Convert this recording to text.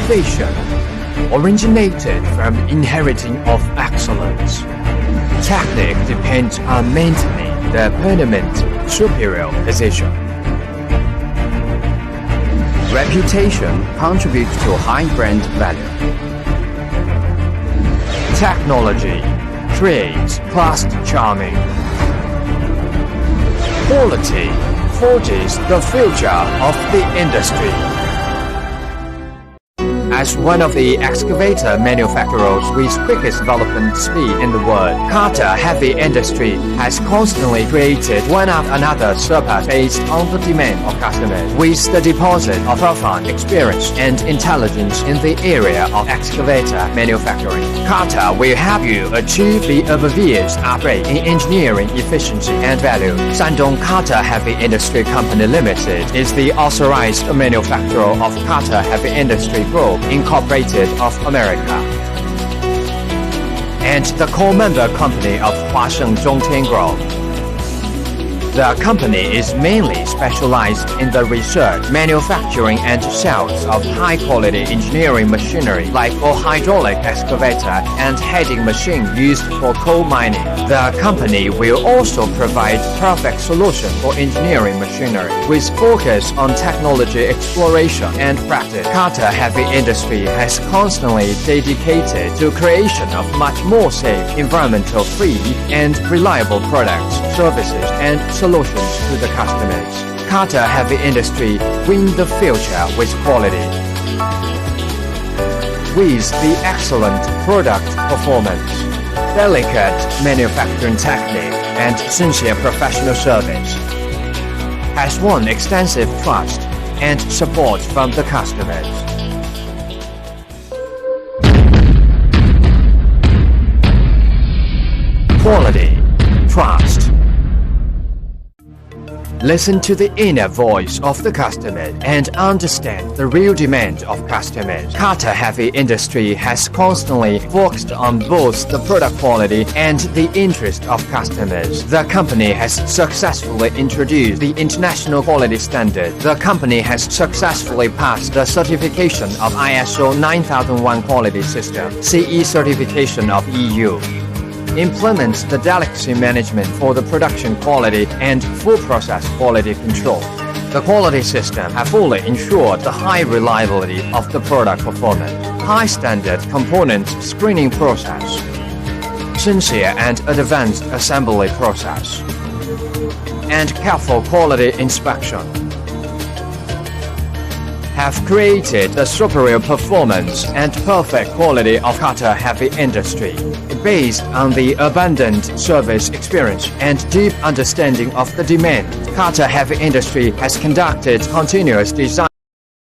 innovation originated from inheriting of excellence. Technique depends on maintaining the permanent superior position. Reputation contributes to high brand value. Technology creates class charming. Quality forges the future of the industry. As one of the excavator manufacturers with quickest development speed in the world, Carter Heavy Industry has constantly created one after another surplus based on the demand of customers. With the deposit of profound experience and intelligence in the area of excavator manufacturing, Carter will help you achieve the obvious upgrade in engineering efficiency and value. Shandong Carter Heavy Industry Company Limited is the authorized manufacturer of Carter Heavy Industry Group Incorporated of America, and the core member company of Huasheng Zhongtian Group. The company is mainly specialized in the research, manufacturing and sales of high-quality engineering machinery like a hydraulic excavator and heading machine used for coal mining. The company will also provide perfect solution for engineering machinery with focus on technology exploration and practice. Carter Heavy Industry has constantly dedicated to creation of much more safe, environmental free and reliable products, services and solutions to the customers. Carter Heavy Industry win the future with quality. With the excellent product performance, delicate manufacturing technique and sincere professional service, has won extensive trust and support from the customers. Quality, trust. Listen to the inner voice of the customer and understand the real demand of customers. Carter Heavy Industry has constantly focused on both the product quality and the interest of customers. The company has successfully introduced the international quality standard. The company has successfully passed the certification of ISO 9001 quality system, CE certification of EU. Implements the delicacy management for the production quality and full process quality control. The quality system have fully ensured the high reliability of the product performance, high standard component screening process, sincere and advanced assembly process, and careful quality inspection. Have created the superior performance and perfect quality of Carter Heavy Industry. Based on the abundant service experience and deep understanding of the demand, Carter Heavy Industry has conducted continuous design